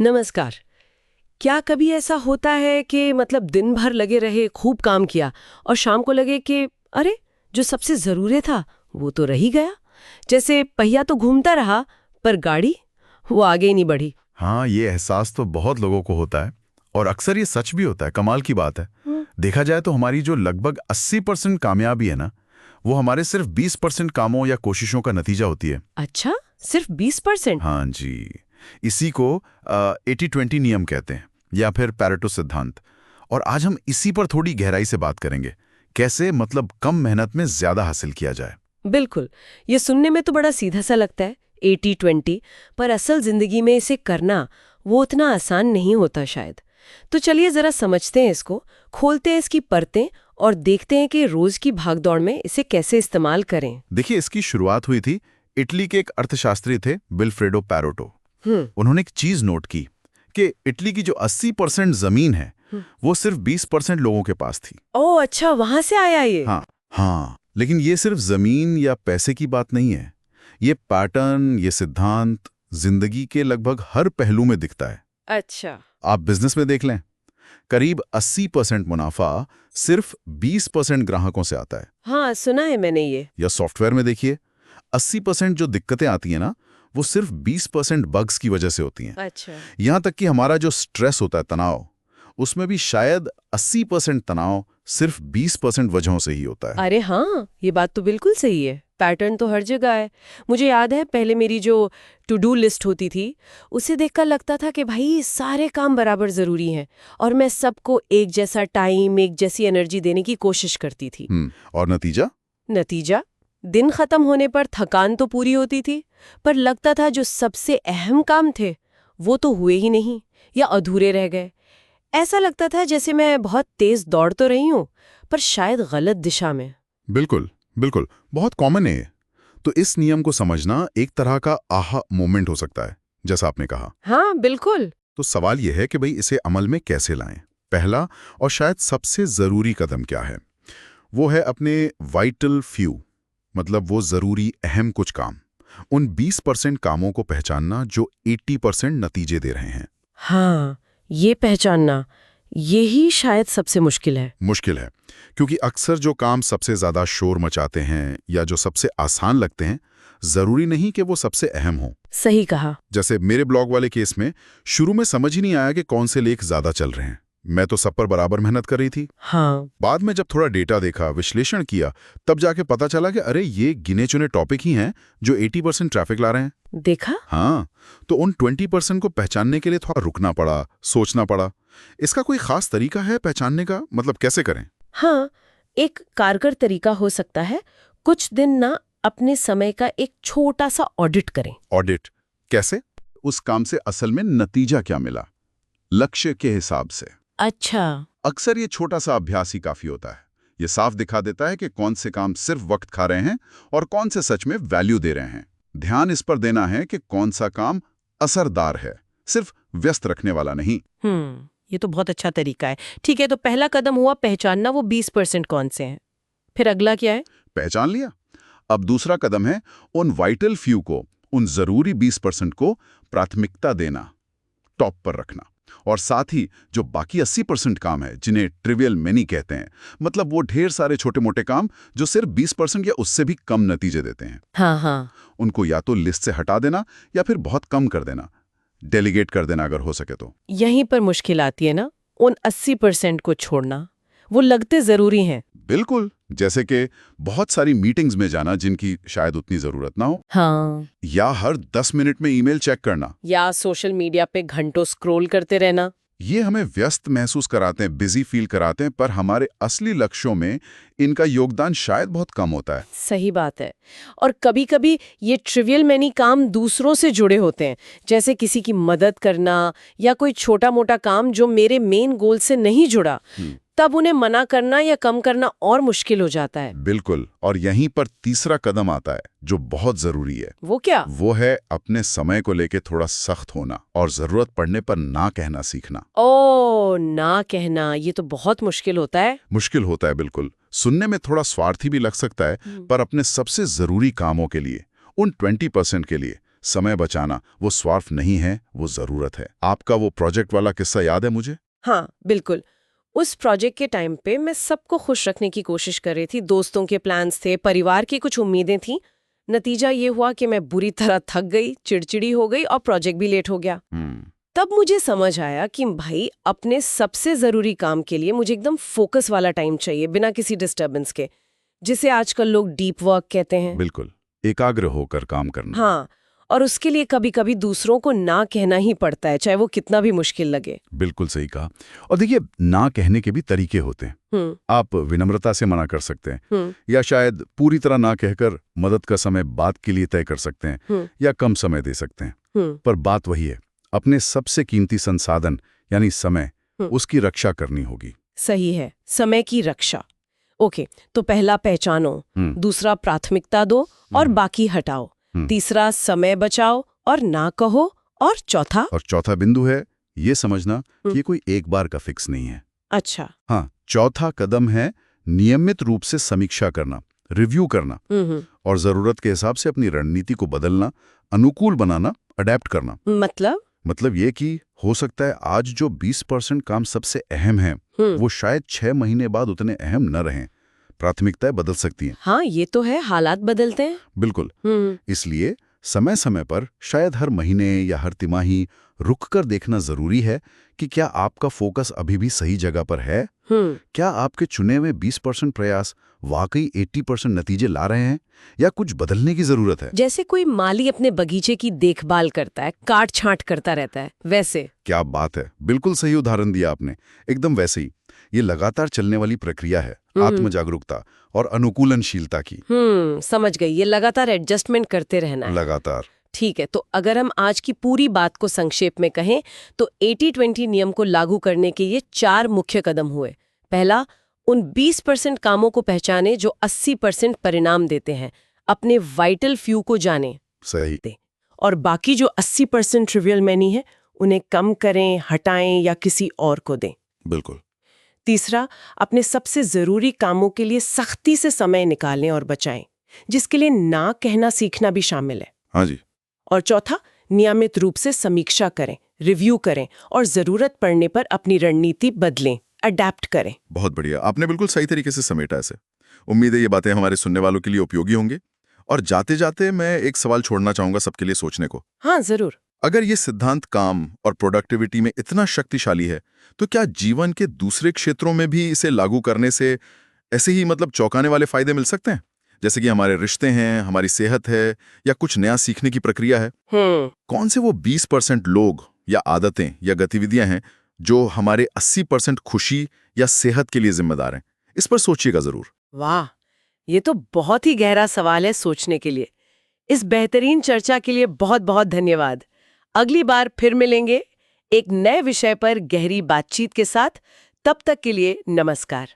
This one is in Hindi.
नमस्कार। क्या कभी ऐसा होता है कि मतलब दिन भर लगे रहे, खूब काम किया और शाम को लगे कि अरे जो सबसे जरूरी था वो तो रह ही गया। जैसे पहिया तो घूमता रहा पर गाड़ी वो आगे ही नहीं बढ़ी। हाँ, ये एहसास तो बहुत लोगों को होता है और अक्सर ये सच भी होता है। कमाल की बात है। देखा जाए तो हमारी जो लगभग 80% कामयाबी है ना, वो हमारे सिर्फ 20% कामों या कोशिशों का नतीजा होती है। अच्छा, सिर्फ 20%? हाँ जी, इसी को 80-20 नियम कहते हैं या फिर पैरेटो सिद्धांत। और आज हम इसी पर थोड़ी गहराई से बात करेंगे, कैसे मतलब कम मेहनत में ज्यादा हासिल किया जाए। बिल्कुल। ये सुनने में तो बड़ा सीधा सा लगता है, 80-20, पर असल जिंदगी में इसे करना वो उतना आसान नहीं होता शायद। तो चलिए जरा समझते हैं इसको, खोलते हैं इसकी परतें और देखते हैं कि रोज की भागदौड़ में इसे कैसे इस्तेमाल करें। देखिए, इसकी शुरुआत हुई थी इटली के एक अर्थशास्त्री थे, विल्फ्रेडो पैरोटो। उन्होंने एक चीज नोट की कि इटली की जो 80% जमीन है वो सिर्फ 20% लोगों के पास थी। ओह अच्छा, वहां से आया ये। हाँ हाँ, लेकिन ये सिर्फ जमीन या पैसे की बात नहीं है। ये पैटर्न, ये सिद्धांत जिंदगी के लगभग हर पहलू में दिखता है। अच्छा। आप बिजनेस में देख लें, करीब 80% मुनाफा सिर्फ 20% ग्राहकों से आता है। हाँ, सुना है मैंने ये। या सॉफ्टवेयर में देखिए, 80% जो दिक्कतें आती हैं ना, वो सिर्फ 20% बग्स की वजह से होती हैं। अच्छा। यहां तक कि हमारा जो स्ट्रेस होता है, तनाव, उसमें भी शायद 80% तनाव सिर्फ 20% वजहों से ही होता है। अरे हाँ, ये बात तो बिल्कुल सही है। पैटर्न तो हर जगह है। मुझे याद है पहले मेरी जो टू डू लिस्ट होती थी, उसे देखकर लगता था कि भाई सारे काम बराबर जरूरी हैं और मैं सबको एक जैसा टाइम, एक जैसी एनर्जी देने की कोशिश करती थी। और नतीजा? नतीजा, दिन खत्म होने पर थकान तो पूरी होती थी, पर लगता था जो सबसे अहम काम थे वो तो हुए ही नहीं या अधूरे रह गए। ऐसा लगता था जैसे मैं बहुत तेज दौड़ तो रही हूं, पर शायद गलत दिशा में। बिल्कुल बिल्कुल, बहुत कॉमन है ये। तो इस नियम को समझना एक तरह का आहा मोमेंट हो सकता है, जैसा आपने कहा। हाँ बिल्कुल। तो सवाल यह है कि भाई इसे अमल में कैसे लाएं। पहला और शायद सबसे जरूरी कदम क्या है? वो है अपने वाइटल फ्यू, मतलब वो जरूरी अहम कुछ काम, उन 20% कामों को पहचानना जो 80% नतीजे दे रहे हैं। हाँ, ये पहचानना, यही शायद सबसे मुश्किल है। मुश्किल है क्योंकि अक्सर जो काम सबसे ज्यादा शोर मचाते हैं या जो सबसे आसान लगते हैं, जरूरी नहीं कि वो सबसे अहम हो। सही कहा। जैसे मेरे ब्लॉग वाले केस में शुरू में समझ ही नहीं आया कि कौन से लेख ज्यादा चल रहे हैं। मैं तो सब पर बराबर मेहनत कर रही थी। हाँ। बाद में जब थोड़ा डेटा देखा, विश्लेषण किया, तब जाके पता चला कि अरे ये गिने चुने टॉपिक ही हैं जो 80% ट्रैफिक ला रहे हैं। देखा। हाँ, तो उन 20% को पहचानने के लिए थोड़ा रुकना पड़ा, सोचना पड़ा। इसका कोई खास तरीका है पहचानने का? मतलब कैसे करें? हाँ, एक कारगर तरीका हो सकता है, कुछ दिन ना अपने समय का एक छोटा सा ऑडिट करें। ऑडिट कैसे? उस काम से असल में नतीजा क्या मिला, लक्ष्य के हिसाब से। अच्छा। अक्सर ये छोटा सा अभ्यास ही काफी होता है। ये साफ दिखा देता है कि कौन से काम सिर्फ वक्त खा रहे हैं और कौन से सच में वैल्यू दे रहे हैं। ध्यान इस पर देना है कि कौन सा काम असरदार है, सिर्फ व्यस्त रखने वाला नहीं। ये तो बहुत अच्छा तरीका है। ठीक है, तो पहला कदम हुआ पहचानना वो 20% कौन से हैं। फिर अगला क्या है? पहचान लिया। अब दूसरा कदम है उन वाइटल फ्यू को, उन जरूरी 20% को प्राथमिकता देना, टॉप पर रखना। और साथ ही जो बाकी 80% काम है, जिन्हें ट्रिवियल मेनी कहते हैं, मतलब वो ढेर सारे छोटे मोटे काम जो सिर्फ 20% या उससे भी कम नतीजे देते हैं, हाँ हाँ, उनको या तो लिस्ट से हटा देना या फिर बहुत कम कर देना, डेलीगेट कर देना अगर हो सके तो। यहीं पर मुश्किल आती है ना, उन 80% को छोड़ना। वो लगते जरूरी हैं। बिल्कुल, जैसे कि बहुत सारी मीटिंग्स में जाना जिनकी शायद उतनी जरूरत ना हो, हाँ, या हर 10 मिनट में ईमेल चेक करना, या सोशल मीडिया पे घंटों स्क्रॉल करते रहना। ये हमें व्यस्त महसूस कराते हैं, बिजी फील कराते हैं, पर हमारे असली लक्ष्यों में इनका योगदान शायद बहुत कम होता है। सही बात है। और कभी-कभी ये ट्रिवियल मैनी काम दूसरों से जुड़े होते हैं, जैसे किसी की मदद करना या कोई छोटा-मोटा काम जो मेरे मेन गोल से नहीं जुड़ा। तब उन्हें मना करना या कम करना और मुश्किल हो जाता है। बिल्कुल, और यहीं पर तीसरा कदम आता है जो बहुत जरूरी है। वो क्या? वो है अपने समय को लेके थोड़ा सख्त होना और जरूरत पड़ने पर ना कहना सीखना। ओ, ना कहना, ये तो बहुत मुश्किल होता है। मुश्किल होता है, बिल्कुल। सुनने में थोड़ा स्वार्थी भी लग सकता है, पर अपने सबसे जरूरी कामों के लिए, उन 20% के लिए समय बचाना वो स्वार्थ नहीं है, वो जरूरत है। आपका वो प्रोजेक्ट वाला किस्सा याद है मुझे? हाँ बिल्कुल। उस प्रोजेक्ट के टाइम पे मैं सबको खुश रखने की कोशिश कर रही थी। दोस्तों के प्लान्स थे, परिवार की कुछ उम्मीदें थीं। नतीजा ये हुआ कि मैं बुरी तरह थक गई, चिड़चिड़ी हो गई और प्रोजेक्ट भी लेट हो गया। तब मुझे समझ आया कि भाई अपने सबसे जरूरी काम के लिए मुझे एकदम फोकस वाला टाइम चाहिए, बिना किसी डिस्टर्बेंस के, जिसे आजकल लोग डीप वर्क कहते हैं। बिल्कुल, एकाग्र होकर काम करना। हाँ, और उसके लिए कभी कभी दूसरों को ना कहना ही पड़ता है, चाहे वो कितना भी मुश्किल लगे। बिल्कुल सही कहा। और देखिए, ना कहने के भी तरीके होते हैं। आप विनम्रता से मना कर सकते हैं, या शायद पूरी तरह ना कहकर मदद का समय बात के लिए तय कर सकते हैं, या कम समय दे सकते हैं। पर बात वही है, अपने सबसे कीमती संसाधन यानी समय, उसकी रक्षा करनी होगी। सही है, समय की रक्षा। ओके, तो पहला पहचानो, दूसरा प्राथमिकता दो और बाकी हटाओ, तीसरा समय बचाओ और ना कहो, और चौथा बिंदु है ये समझना कि ये कोई एक बार का फिक्स नहीं है। अच्छा। हाँ, चौथा कदम है नियमित रूप से समीक्षा करना, रिव्यू करना, और जरूरत के हिसाब से अपनी रणनीति को बदलना, अनुकूल बनाना, अडेप्ट करना। मतलब ये कि हो सकता है आज जो 20% काम सबसे अहम है, वो शायद 6 महीने बाद उतने अहम न रहें। प्राथमिकताएं बदल सकती हैं। हाँ, ये तो है, हालात बदलते हैं। बिल्कुल। इसलिए समय समय पर, शायद हर महीने या हर तिमाही, रुक कर देखना जरूरी है कि क्या आपका फोकस अभी भी सही जगह पर है। क्या आपके चुने हुए 20% प्रयास वाकई 80% नतीजे ला रहे हैं, या कुछ बदलने की जरूरत है। जैसे कोई माली अपने बगीचे की देखभाल करता है, काट छांट करता रहता है, वैसे। क्या बात है, बिल्कुल सही उदाहरण दिया आपने, एकदम वैसे ही। ये लगातार चलने वाली प्रक्रिया है, आत्म जागरूकता और अनुकूलनशीलता की। समझ गई, ये लगातार एडजस्टमेंट करते रहना है। लगातार। ठीक है, तो अगर हम आज की पूरी बात को संक्षेप में कहें तो 80-20 नियम को लागू करने के ये 4 मुख्य कदम हुए। पहला, उन 20% कामों को पहचाने जो 80% परिणाम देते हैं, अपने वाइटल फ्यू को जाने। सही। और बाकी जो 80% ट्रिवियल मैनी है, उन्हें कम करें, हटाएं या किसी और को दें। बिल्कुल। तीसरा, अपने सबसे जरूरी कामों के लिए सख्ती से समय निकालें और बचाएं, जिसके लिए ना कहना सीखना भी शामिल है। हाँ जी। और चौथा, नियमित रूप से समीक्षा करें, रिव्यू करें और जरूरत पड़ने पर अपनी रणनीति बदलें, अडेप्ट करें। बहुत बढ़िया, आपने बिल्कुल सही तरीके से समेटा इसे। उम्मीद है ये बातें हमारे सुनने वालों के लिए उपयोगी होंगे। और जाते जाते मैं एक सवाल छोड़ना चाहूंगा सबके लिए सोचने को। हाँ जरूर। अगर ये सिद्धांत काम और प्रोडक्टिविटी में इतना शक्तिशाली है, तो क्या जीवन के दूसरे क्षेत्रों में भी इसे लागू करने से ऐसे ही चौंकाने वाले फायदे मिल सकते हैं? जैसे कि हमारे रिश्ते हैं, हमारी सेहत है, या कुछ नया सीखने की प्रक्रिया है। कौन से वो 20% लोग या आदतें या गतिविधियां हैं जो हमारे 80% खुशी या सेहत के लिए जिम्मेदार हैं? इस पर सोचिएगा जरूर। वाह, ये तो बहुत ही गहरा सवाल है सोचने के लिए। इस बेहतरीन चर्चा के लिए बहुत बहुत धन्यवाद। अगली बार फिर मिलेंगे एक नए विषय पर गहरी बातचीत के साथ। तब तक के लिए नमस्कार।